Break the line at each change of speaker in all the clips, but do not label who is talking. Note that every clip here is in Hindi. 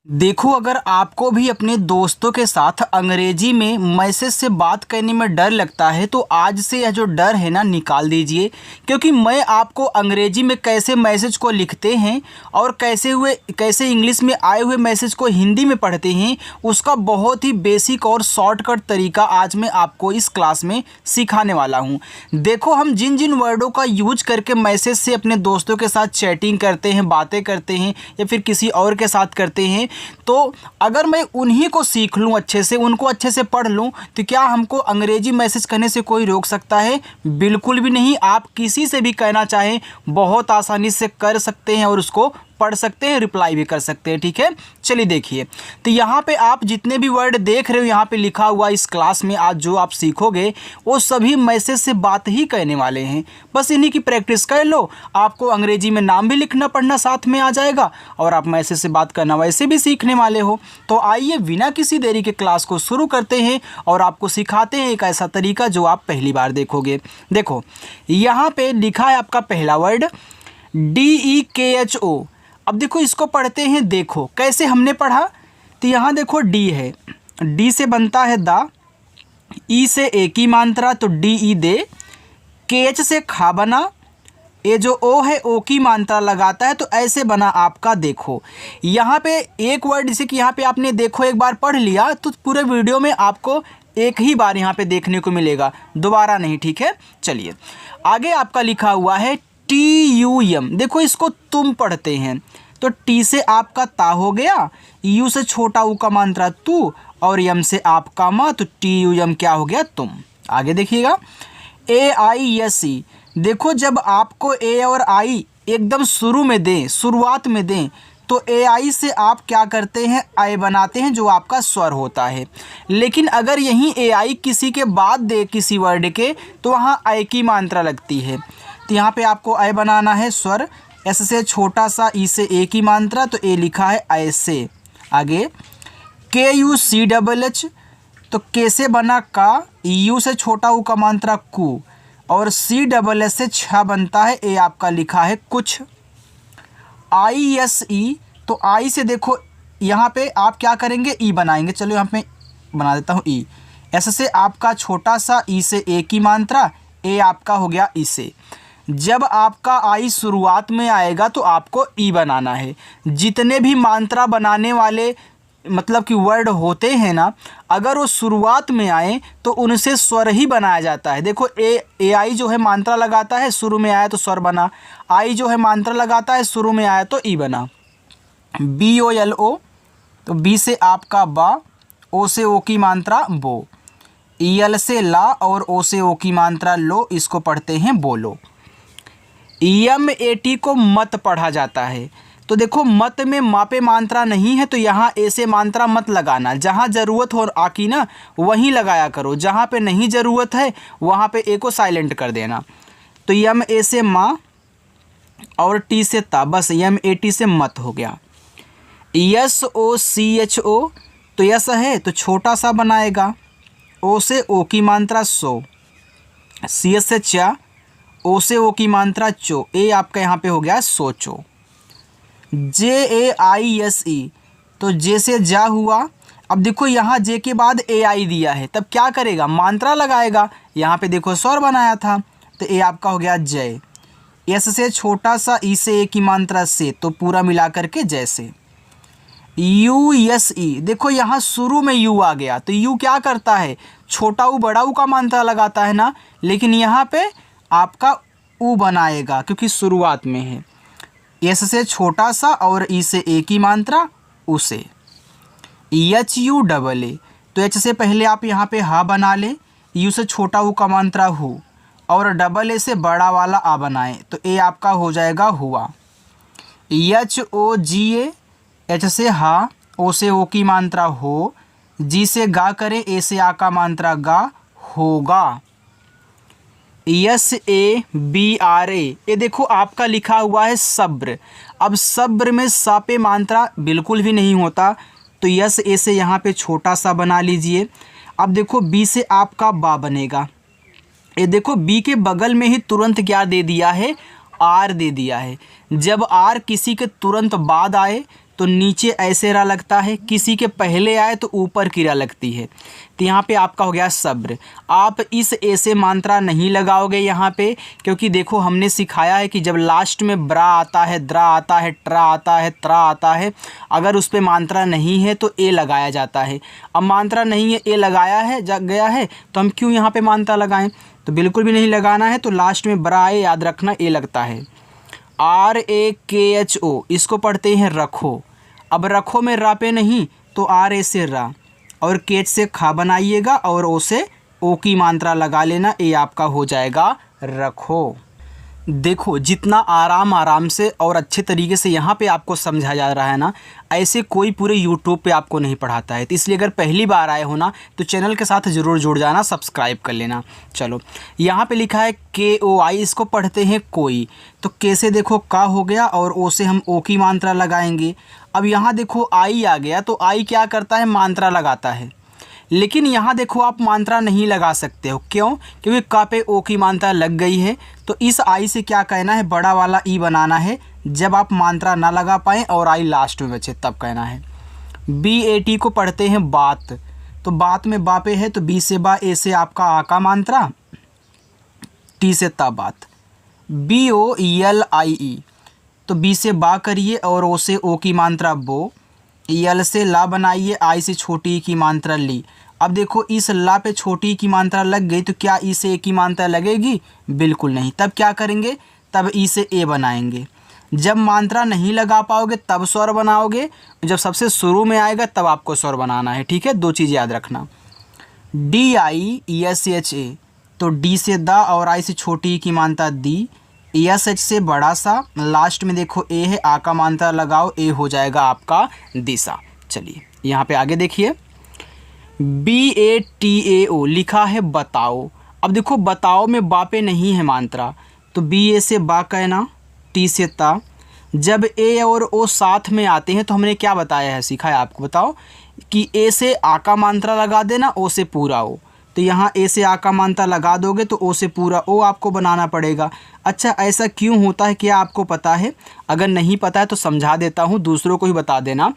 देखो, अगर आपको भी अपने दोस्तों के साथ अंग्रेजी में मैसेज से बात करने में डर लगता है तो आज से यह जो डर है ना निकाल दीजिए, क्योंकि मैं आपको अंग्रेजी में कैसे मैसेज को लिखते हैं और कैसे इंग्लिश में आए हुए मैसेज को हिंदी में पढ़ते हैं उसका बहुत ही बेसिक और शॉर्टकट तरीका आज मैं आपको इस क्लास में सिखाने वाला हूँ। देखो, हम जिन जिन वर्डों का यूज करके मैसेज से अपने दोस्तों के साथ चैटिंग करते हैं, बातें करते हैं या फिर किसी और के साथ करते हैं, तो अगर मैं उन्हीं को सीख लूँ अच्छे से, उनको अच्छे से पढ़ लूँ, तो क्या हमको अंग्रेजी मैसेज करने से कोई रोक सकता है? बिल्कुल भी नहीं। आप किसी से भी कहना चाहें बहुत आसानी से कर सकते हैं और उसको पढ़ सकते हैं, रिप्लाई भी कर सकते हैं। ठीक है, चलिए देखिए। तो यहाँ पे आप जितने भी वर्ड देख रहे हो यहाँ पे लिखा हुआ, इस क्लास में आज जो आप सीखोगे वो सभी मैसेज से बात ही कहने वाले हैं। बस इन्हीं की प्रैक्टिस कर लो, आपको अंग्रेजी में नाम भी लिखना पढ़ना साथ में आ जाएगा और आप मैसेज से बात करना वैसे भी सीखने वाले हो। तो आइए बिना किसी देरी के क्लास को शुरू करते हैं और आपको सिखाते हैं एक ऐसा तरीका जो आप पहली बार देखोगे। देखो, यहाँ पे लिखा है आपका पहला वर्ड DEKHO। अब देखो, इसको पढ़ते हैं। देखो कैसे हमने पढ़ा, तो यहाँ देखो डी है, डी से बनता है दा, ई से ए की मात्रा तो डी ई दे, KH से खा बना, ये जो ओ है ओ की मात्रा लगाता है तो ऐसे बना आपका। देखो यहाँ पे एक वर्ड जैसे कि यहाँ पे आपने देखो एक बार पढ़ लिया तो पूरे वीडियो में आपको एक ही बार यहाँ पे देखने को मिलेगा, दोबारा नहीं। ठीक है, चलिए आगे आपका लिखा हुआ है TUM। देखो इसको तुम पढ़ते हैं तो टी से आपका ता हो गया, यू से छोटा ऊ का मात्रा तू और यम से आपका माँ, तो TUM क्या हो गया? तुम। आगे देखिएगा AISE। देखो जब आपको ए और आई एकदम शुरू में दें, शुरुआत में दें, तो AI से आप क्या करते हैं? आई बनाते हैं जो आपका स्वर होता है। लेकिन अगर यहीं AI किसी के बाद दे किसी वर्ड के तो वहाँ आई की मात्रा लगती है। तो यहाँ पे आपको आई बनाना है स्वर, एस से छोटा सा, ई से ए की मात्रा तो ए लिखा है ऐसे। आगे KUCHH, तो के से बना का, यू से छोटा ऊ का मात्रा कु और CSS से छ बनता है, ए आपका लिखा है कुछ। ISE, तो आई से देखो यहाँ पे आप क्या करेंगे? ई बनाएंगे। चलो यहाँ पे बना देता हूँ ई। एस से आपका छोटा सा, ई से ए की मात्रा, ए आपका हो गया इसे। जब आपका आई शुरुआत में आएगा तो आपको ई बनाना है। जितने भी मात्रा बनाने वाले मतलब कि वर्ड होते हैं ना, अगर वो शुरुआत में आए तो उनसे स्वर ही बनाया जाता है। देखो AI जो है मात्रा लगाता है, शुरू में आया तो स्वर बना। आई जो है मात्रा लगाता है, शुरू में आया तो ई बना। BOLO, तो बी से आपका बा, ओ से ओ की मात्रा बो, EL से ला और ओ से ओ की मात्रा लो, इसको पढ़ते हैं बोलो। MAT को मत पढ़ा जाता है। तो देखो मत में मापे मात्रा नहीं है तो यहाँ ए से मात्रा मत लगाना। जहाँ ज़रूरत हो आकी ना वहीं लगाया करो, जहाँ पे नहीं ज़रूरत है वहाँ पे ए को साइलेंट कर देना। तो MA से माँ और टी से ता, बस MAT से मत हो गया। SOCHO, तो यस है तो छोटा सा बनाएगा, ओ से ओ की मात्रा सो, CS से चा, ओ से ओ की मात्रा चो, ए आपका यहाँ पे हो गया सोचो। JAISE, तो जे से जा हुआ। अब देखो यहाँ जे के बाद AI दिया है, तब क्या करेगा? मात्रा लगाएगा। यहाँ पे देखो स्वर बनाया था तो ए आपका हो गया जय। एस से छोटा सा, ई से ए की मात्रा से, तो पूरा मिला करके जैसे। USE, देखो यहाँ शुरू में यू आ गया तो यू क्या करता है? छोटा ऊ बड़ा ऊ का मात्रा लगाता है ना, लेकिन यहाँ पे आपका ऊ बनाएगा क्योंकि शुरुआत में है। एस से छोटा सा और ई से ए की मात्रा उसे। HUAA, तो एच से पहले आप यहाँ पे हा बना लें, यू से छोटा ऊ का मात्रा हु और डबल ए से बड़ा वाला आ बनाएं तो ए आपका हो जाएगा हुआ। HOGA, एच से हा, ओ से ओ की मात्रा हो, जी से गा करें, ए से आ का मात्रा गा, होगा। SABRA, ये देखो आपका लिखा हुआ है सब्र। अब सब्र में सा पे मात्रा बिल्कुल भी नहीं होता तो यस ए से यहाँ पे छोटा सा बना लीजिए। अब देखो बी से आपका बा बनेगा। ये देखो बी के बगल में ही तुरंत क्या दे दिया है? आर दे दिया है। जब आर किसी के तुरंत बाद आए तो नीचे ऐसे रा लगता है, किसी के पहले आए तो ऊपर की रा लगती है। तो यहाँ पे आपका हो गया सब्र। आप इस ए से मात्रा नहीं लगाओगे यहाँ पे, क्योंकि देखो हमने सिखाया है कि जब लास्ट में ब्रा आता है, द्रा आता है, ट्रा आता है, त्रा आता है, अगर उस पर मात्रा नहीं है तो ए लगाया जाता है। अब मात्रा नहीं है, ए लगाया है गया है, तो हम क्यों यहाँ पे मात्रा लगाएं? तो बिल्कुल भी नहीं लगाना है। तो लास्ट में ब्रा आए, याद रखना ए लगता है। RAKHO इसको पढ़ते हैं रखो। अब रखो में रा पे नहीं तो RA से रा, और केच से खा बनाइएगा और ओ से ओ की मात्रा लगा लेना, ए आपका हो जाएगा रखो। देखो जितना आराम से और अच्छे तरीके से यहाँ पे आपको समझाया जा रहा है ना, ऐसे कोई पूरे यूट्यूब पे आपको नहीं पढ़ाता है। तो इसलिए अगर पहली बार आए हो ना तो चैनल के साथ ज़रूर जुड़ जाना, सब्सक्राइब कर लेना। चलो यहाँ पे लिखा है KOI, इसको पढ़ते हैं कोई। तो के से देखो का हो गया और ओ से हम ओ की मात्रा लगाएंगे। अब यहाँ देखो आई आ गया, तो आई क्या करता है? मात्रा लगाता है। लेकिन यहाँ देखो आप मात्रा नहीं लगा सकते हो, क्यों? क्योंकि का पे ओ की मात्रा लग गई है। तो इस आई से क्या कहना है? बड़ा वाला ई बनाना है। जब आप मात्रा ना लगा पाएँ और आई लास्ट में बचे तब कहना है। BAT को पढ़ते हैं बात। तो बात में बा पे है, तो बी से बा, ए से आपका आ का मात्रा, टी से ता बात। BOLIE, तो बी से बा करिए और ओ से ओ की मात्रा बो, यल से ला बनाइए, आई से छोटी की मात्रा ली। अब देखो इस ला पे छोटी की मात्रा लग गई, तो क्या ई से ए की मात्रा लगेगी? बिल्कुल नहीं। तब क्या करेंगे? तब ई से ए बनाएंगे। जब मात्रा नहीं लगा पाओगे तब स्वर बनाओगे, जब सबसे शुरू में आएगा तब आपको स्वर बनाना है। ठीक है, दो चीज़ याद रखना। DISHA, तो डी से दा और आई से छोटी की मात्रा दी, SH से बड़ा सा, लास्ट में देखो ए है, आ का मात्रा लगाओ, ए हो जाएगा आपका दिशा। चलिए यहाँ पे आगे देखिए, BATAO लिखा है बताओ। अब देखो बताओ में बा पे नहीं है मात्रा, तो BA से बा कहना, टी से ता। जब ए और ओ साथ में आते हैं तो हमने क्या बताया है, सिखाया आपको, बताओ कि ए से आ का मात्रा लगा देना, ओ से पूरा ओ। तो यहाँ ए से आ का मात्रा लगा दोगे तो ओ से पूरा ओ आपको बनाना पड़ेगा। अच्छा ऐसा क्यों होता है, क्या आपको पता है? अगर नहीं पता है तो समझा देता हूँ, दूसरों को ही बता देना।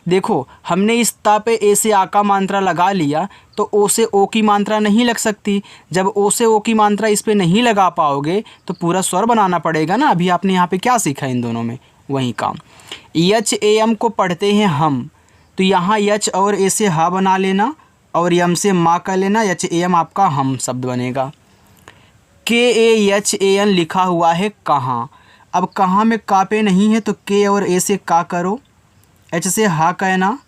देखो हमने इस ता पे ए से आ का मात्रा लगा लिया, तो ओ से ओ की मात्रा नहीं लग सकती। जब ओ से ओ की मात्रा इस पर नहीं लगा पाओगे तो पूरा स्वर बनाना पड़ेगा ना। अभी आपने यहाँ पे क्या सीखा इन दोनों में? वही काम। HAM को पढ़ते हैं हम। तो यहाँ यच और ए से हा बना लेना और यम से माँ कर लेना, HAM आपका हम शब्द बनेगा। KAHAN लिखा हुआ है कहाँ। अब कहाँ में का पे नहीं है, तो के और ए से का करो, एच से हा कहना,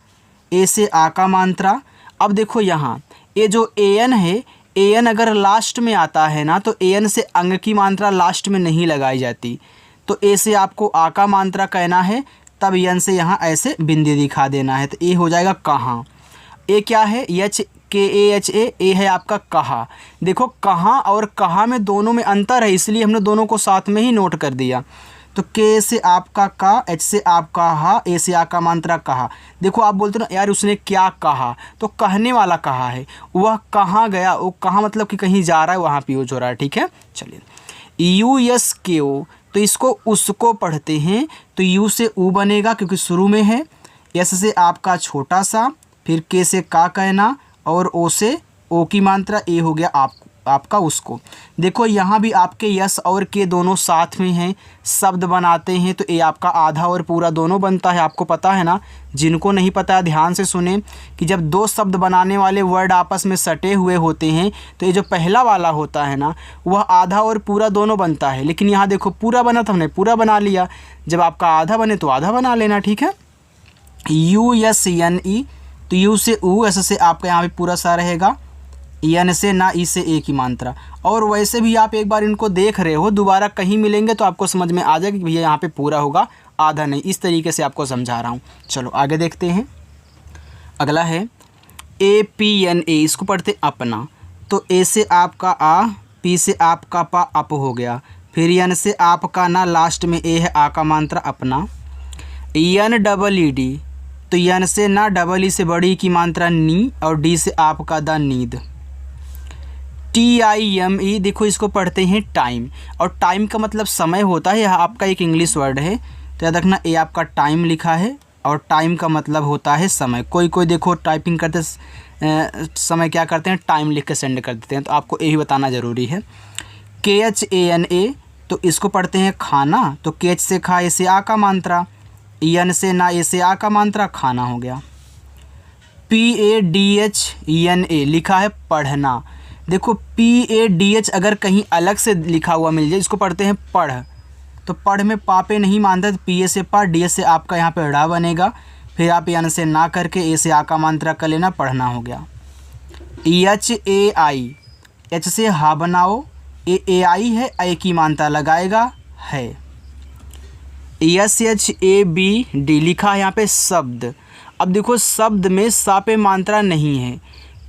ए से आ का मात्रा। अब देखो यहाँ ये जो AN है, AN अगर लास्ट में आता है ना, तो AN से अंग की मात्रा लास्ट में नहीं लगाई जाती। तो ए से आपको आ का मात्रा कहना है, तब यन से यहाँ ऐसे बिंदी दिखा देना है, तो ए हो जाएगा कहाँ। ए क्या है? KAHA, ए है आपका कहा। देखो कहाँ और कहा में दोनों में अंतर है, इसलिए हमने दोनों को साथ में ही नोट कर दिया। तो के से आपका का, एच से आपका हा, ए से आ का मात्रा कहा। देखो आप बोलते हो ना यार उसने क्या कहा, तो कहने वाला कहा है, वह कहाँ गया, वो कहाँ मतलब कि कहीं जा रहा है, वहाँ पे यूज हो रहा है। ठीक है, चलिए USKO, तो इसको उसको पढ़ते हैं। तो यू से ऊ बनेगा क्योंकि शुरू में है, एस से आपका छोटा सा, फिर के से का कहना और ओ से ओ की मात्रा, ए हो गया आपका उसको। देखो यहाँ भी आपके यस और के दोनों साथ में हैं, शब्द बनाते हैं, तो ए आपका आधा और पूरा दोनों बनता है। आपको पता है ना, जिनको नहीं पता है ध्यान से सुने कि जब दो शब्द बनाने वाले वर्ड आपस में सटे हुए होते हैं तो ये जो पहला वाला होता है ना, वह आधा और पूरा दोनों बनता है। लेकिन यहाँ देखो पूरा बना तो हमने पूरा बना लिया, जब आपका आधा बने तो आधा बना लेना। ठीक है, USNE, तो यू से ऊ, एस से आपका यहाँ पे पूरा सा रहेगा, एन से ना, ई से ए की मात्रा। और वैसे भी आप एक बार इनको देख रहे हो, दोबारा कहीं मिलेंगे तो आपको समझ में आ जाएगा कि भैया यहाँ पे पूरा होगा, आधा नहीं। इस तरीके से आपको समझा रहा हूँ। चलो आगे देखते हैं। अगला है APNA, इसको पढ़ते अपना। तो ए से आपका आ, पी से आपका पा, अप हो गया। फिर एन से आपका ना, लास्ट में ए है आ का मात्रा अपना। NEED, तो यन से ना, डबल ई से बड़ी की मात्रा नी, और डी से आपका द नींद। TIME, देखो इसको पढ़ते हैं टाइम, और टाइम का मतलब समय होता है। यह आपका एक इंग्लिश वर्ड है, तो याद रखना ए आपका टाइम लिखा है, और टाइम का मतलब होता है समय। कोई कोई देखो टाइपिंग करते समय क्या करते हैं, टाइम लिख के सेंड कर देते हैं, तो आपको यही बताना ज़रूरी है। KHANA, तो इसको पढ़ते हैं खाना, तो KH से खा, ए से आ का मात्रा, EN से ना, ए से आ का मात्रा, खाना हो गया। PADHENA लिखा है पढ़ना। देखो PADH अगर कहीं अलग से लिखा हुआ मिल जाए, इसको पढ़ते हैं पढ़, तो पढ़ में पापे नहीं मानता, तो PA से पा, DS से आपका यहाँ पे ड़ा बनेगा, फिर आप EN से ना करके ए से आ का मात्रा कर लेना, पढ़ना हो गया। HAI, H से हा बनाओ, AI है, ए की मात्रा लगाएगा है। SHABD लिखा है यहाँ पे शब्द। अब देखो शब्द में सा पे मात्रा नहीं है,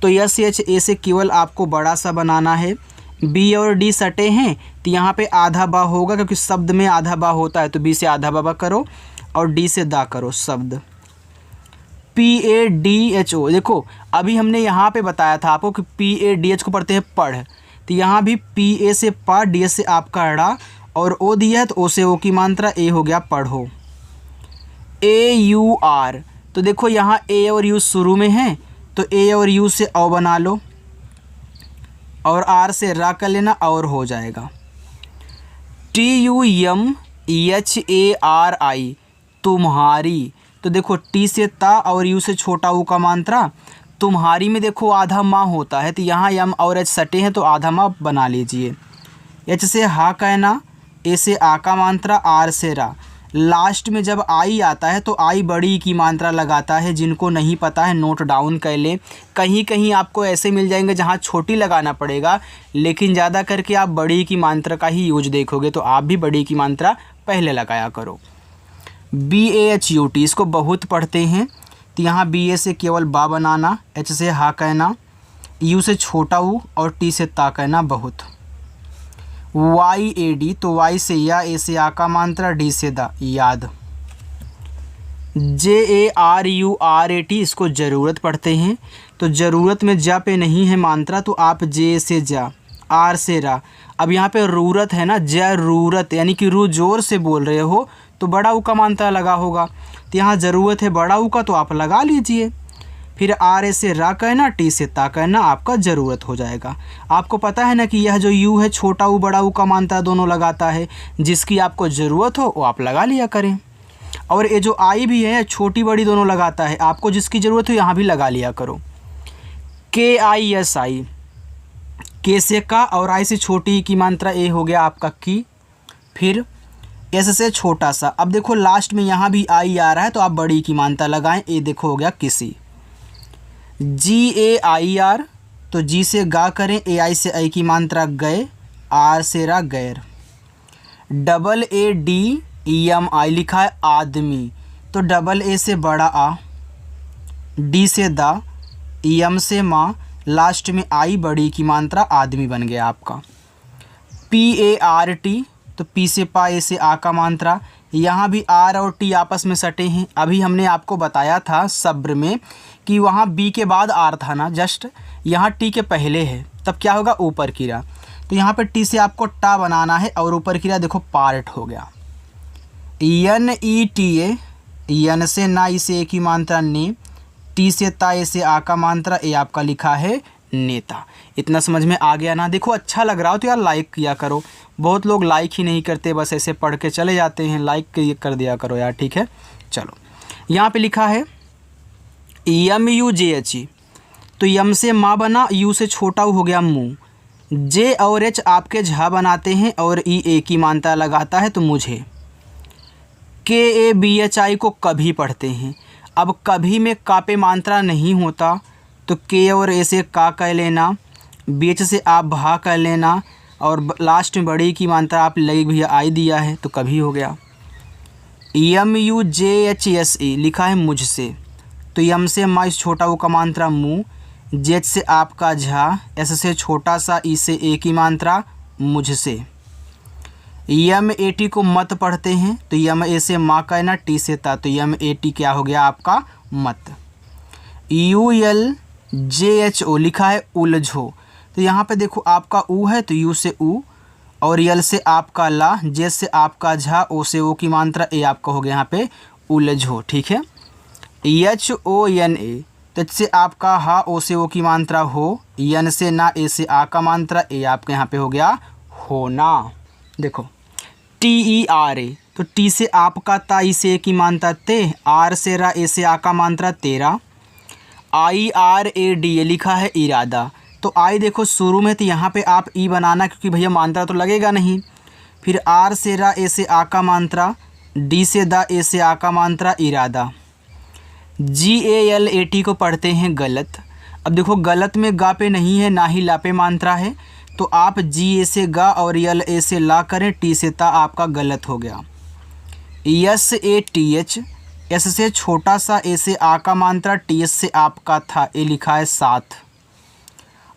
तो SHA से केवल आपको बड़ा सा बनाना है। B और D सटे हैं, तो यहाँ पे आधा बा होगा, क्योंकि शब्द में आधा बा होता है, तो B से आधा बा करो और D से दा करो, शब्द। PADHO, देखो अभी हमने यहाँ पे बताया था आपको कि PADH को पढ़ते हैं पढ़, तो यहाँ भी PA से पा, DS से आपका ड़ा और O दिया है, तो O से O की मात्रा, A हो गया पढ़ो। AUR, तो देखो यहाँ A और U शुरू में है, तो A और U से औ बना लो और R से रा कर लेना और हो जाएगा। TUMHARI, तुम्हारी, तो देखो T से ता और U से छोटा U का मात्रा, तुम्हारी में देखो आधा माँ होता है, तो यहाँ यम और H सटे हैं, तो आधा माँ बना लीजिए। H से हा कहना, A से आ का मात्रा, R से रा, लास्ट में जब आई आता है तो आई बड़ी की मात्रा लगाता है। जिनको नहीं पता है नोट डाउन कर ले, कहीं कहीं आपको ऐसे मिल जाएंगे जहाँ छोटी लगाना पड़ेगा, लेकिन ज़्यादा करके आप बड़ी की मात्रा का ही यूज देखोगे, तो आप भी बड़ी की मात्रा पहले लगाया करो। BAHUT, इसको बहुत पढ़ते हैं, तो यहाँ BA से केवल बा बनाना, H से हा कहना, U से छोटा U और T से ता कहना बहुत। YAD, तो Y से या, A से आ का मात्रा, D से दा, याद। JARURAT, इसको ज़रूरत पढ़ते हैं, तो ज़रूरत में जा पे नहीं है मात्रा, तो आप J से जा, R से रा। अब यहाँ पे रूरत है ना, जरूरत, यानी कि रू जोर से बोल रहे हो तो बड़ा ऊ का मात्रा लगा होगा, तो यहाँ ज़रूरत है बड़ा ऊ का, तो आप लगा लीजिए। फिर R से रा कहना, T से ता कहना, आपका ज़रूरत हो जाएगा। आपको पता है ना कि यह जो U है छोटा ऊ बड़ा ऊ का मात्रा दोनों लगाता है, जिसकी आपको ज़रूरत हो वो आप लगा लिया करें। और ये जो I भी है छोटी बड़ी दोनों लगाता है, आपको जिसकी ज़रूरत हो यहाँ भी लगा लिया करो। KISI, K से का और I से छोटी की मात्रा A हो गया आपका की, फिर S से छोटा सा। अब देखो लास्ट में यहाँ भी I आ रहा है, तो आप बड़ी की मात्रा लगाएं, A देखो हो गया किसी। GAIR, तो G से गा करें, AI से आई की मात्रा गए, R से रा गैर। AADEMI लिखा है आदमी, तो A से बड़ा आ, D से दा, EM से माँ, लास्ट में आई बड़ी की मात्रा, आदमी बन गया आपका। PART, तो P से पा, A से आ का मात्रा, यहाँ भी R और T आपस में सटे हैं। अभी हमने आपको बताया था सब्र में कि वहाँ B के बाद R था ना, जस्ट यहाँ T के पहले है, तब क्या होगा ऊपर की रा, तो यहाँ पे T से आपको टा बनाना है और ऊपर की रा देखो पार्ट हो गया। NETA, N से ना, I से ए की मात्रा ने, T से ता, ए से आ का मात्रा, ए आपका लिखा है नेता। इतना समझ में आ गया ना। देखो अच्छा लग रहा हो तो यार लाइक किया करो, बहुत लोग लाइक ही नहीं करते, बस ऐसे पढ़ के चले जाते हैं। लाइक कर दिया करो यार, ठीक है। चलो यहाँ पे लिखा है MUJH, तो यम से माँ बना, यू से छोटा हो गया मुँह, जे और एच आपके झा बनाते हैं और ई ए की मात्रा लगाता है, तो मुझे। KABHI को कभी पढ़ते हैं। अब कभी में का पे मात्रा नहीं होता, तो के और ए से का कह लेना, BH से आप भा कर लेना और लास्ट में बड़ी की मात्रा आप लगी भैया आई दिया है, तो कभी हो गया। MUJHSE लिखा है मुझसे, तो यम से मा छोटा वो का मात्रा मुँह, जेच से आपका झा, एस से छोटा सा, ई से ए की मात्रा मुझसे। MAT को मत पढ़ते हैं, तो MA से माँ कहना, टी से ता, तो MAT क्या हो गया आपका मत। ULJHO लिखा है उलझो, तो यहाँ पे देखो आपका ऊ है तो यू से ऊ और यल से आपका ला, जे से आपका झा, ओ से ओ की मात्रा, ए आपका हो गया यहाँ पे उलझो, ठीक है। HONA, तो इससे आपका हा ओ से ओ की मात्रा हो, यन से ना, ए से आ का मात्रा, ए आपके यहाँ पे हो गया होना। देखो TERA, तो टी से आपका ता, ई से ए की मात्रा ते, आर से रा, ए से आ का मात्रा तेरा। IRADA लिखा है इरादा, तो आई देखो शुरू में, तो यहाँ पे आप ई बनाना क्योंकि भैया मात्रा तो लगेगा नहीं। फिर आर से रा, ए से आ का मात्रा, डी से दा, ए से आ का मात्रा, इरादा। GALAT को पढ़ते हैं गलत। अब देखो गलत में गा पे नहीं है, ना ही ला पे मात्रा है, तो आप GA से गा और LA से ला करें, टी से ता आपका गलत हो गया। SATH, एस से छोटा सा, ए से आ का मात्रा, TH से आपका था, ए लिखा है साथ।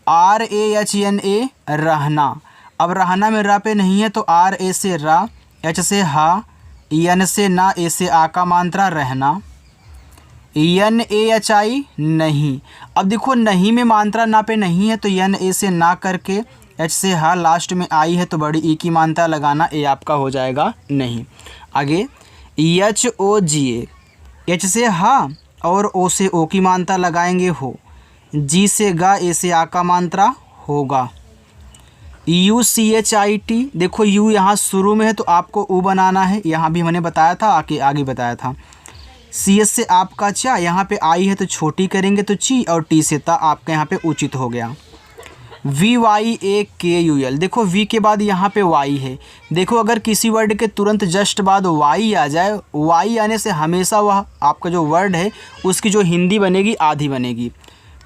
RAHNA रहना, अब रहना में रा पे नहीं है, तो RA से रा, H से हा, यन से ना, ए से आ का मात्रा, रहना। NAHI नहीं, अब देखो नहीं में मात्रा ना पे नहीं है, तो NA से ना करके H से हा, लास्ट में आई है तो बड़ी ई की मात्रा लगाना, ए आपका हो जाएगा नहीं। आगे HOGA, H से हा और O से ओ की मात्रा लगाएंगे हो, G से गा, ए से आ का मात्रा, होगा। UCHIT, देखो यू यहाँ शुरू में है तो आपको ऊ बनाना है, यहाँ भी मैंने बताया था, आगे बताया था। CS से आपका चा, यहाँ पे आई है तो छोटी करेंगे तो ची, और टी से ता आपका यहाँ पे उचित हो गया। VYAKUL, देखो V के बाद यहाँ पे Y है। देखो अगर किसी वर्ड के तुरंत जस्ट बाद Y आ जाए, Y आने से हमेशा वह आपका जो वर्ड है उसकी जो हिंदी बनेगी आधी बनेगी।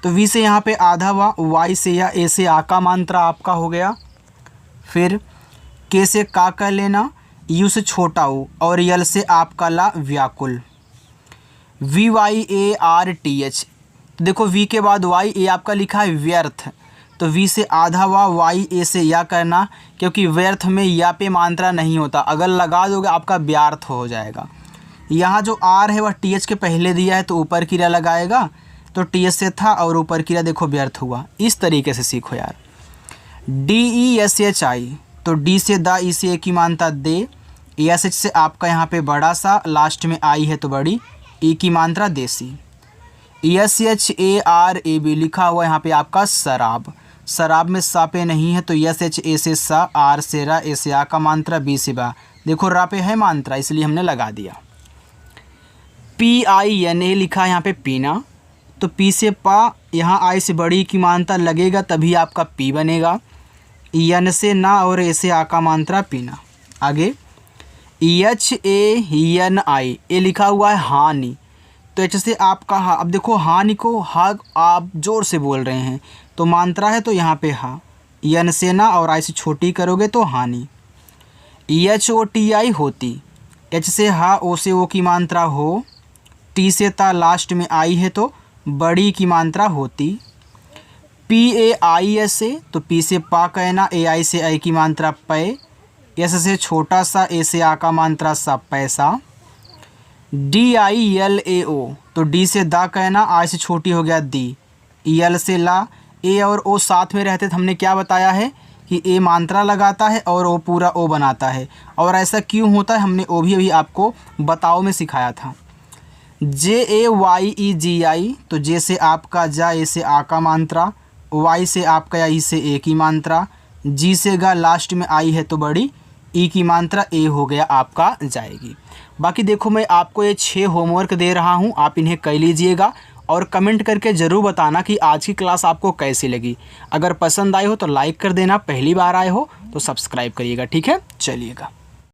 तो V से यहाँ पे आधा हुआ, Y से या A से आ का मात्रा आपका हो गया। फिर K से का कर लेना, U से छोटा U, और यल से आपका ला, व्याकुल। VYARTH, देखो V के बाद Y, ए आपका लिखा है व्यर्थ, तो V से आधा हुआ, Y A से या करना, क्योंकि व्यर्थ में या पे मात्रा नहीं होता, अगर लगा दोगे आपका व्यर्थ हो जाएगा। यहाँ जो R है वह TH के पहले दिया है तो ऊपर क्रिया लगाएगा, तो TH से था और ऊपर क्रिया देखो व्यर्थ हुआ। इस तरीके से सीखो यार। DESHI, तो D से दा, ई से ए की मात्रा दे, SH से आपका यहाँ पे बड़ा सा, लास्ट में आई है तो बड़ी ई की मात्रा, देसी। SHARAB लिखा हुआ यहाँ पे आपका शराब, शराब में सा पे नहीं है तो SHA से सा, आर से रा, ए से आ का मात्रा, बी से बा, देखो रा पे है मात्रा इसलिए हमने लगा दिया। PINA लिखा है यहाँ पे पीना, तो पी से पा, यहाँ आई से बड़ी की मात्रा लगेगा तभी आपका पी बनेगा। यन से ना और ए से आ का मात्रा, पीना। आगे HANI, ए लिखा हुआ है हानि, तो एच से आपका हा। अब देखो हानि को हा आप जोर से बोल रहे हैं तो मात्रा है तो यहाँ पे हा, यन से ना और आई से छोटी करोगे तो हानि। HOTI होती, एच से हा, ओ से ओ की मात्रा हो, टी से ता, लास्ट में आई है तो बड़ी की मात्रा होती। PAIS से, तो पी से पा कहना, AI से आई की मात्रा पै, एस से छोटा सा, ए से आ का मात्रा सा, पैसा। DILAO, तो डी से दा कहना, आई से छोटी हो गया दी, यल से ला, ए और ओ साथ में रहते तो हमने क्या बताया है कि ए मात्रा लगाता है और ओ पूरा ओ बनाता है, और ऐसा क्यों होता है हमने वो भी अभी आपको बताओ में सिखाया था। JAYEGI, तो जे से आपका जा, ए से आ का मात्रा, वाई से आपका या ई से ए की मात्रा, जी से गा, लास्ट में आई है तो बड़ी ई की मात्रा, ए हो गया आपका जाएगी। बाकी देखो मैं आपको ये 6 होमवर्क दे रहा हूँ, आप इन्हें कर लीजिएगा और कमेंट करके ज़रूर बताना कि आज की क्लास आपको कैसी लगी। अगर पसंद आई हो तो लाइक कर देना, पहली बार आए हो तो सब्सक्राइब करिएगा, ठीक है। चलिएगा।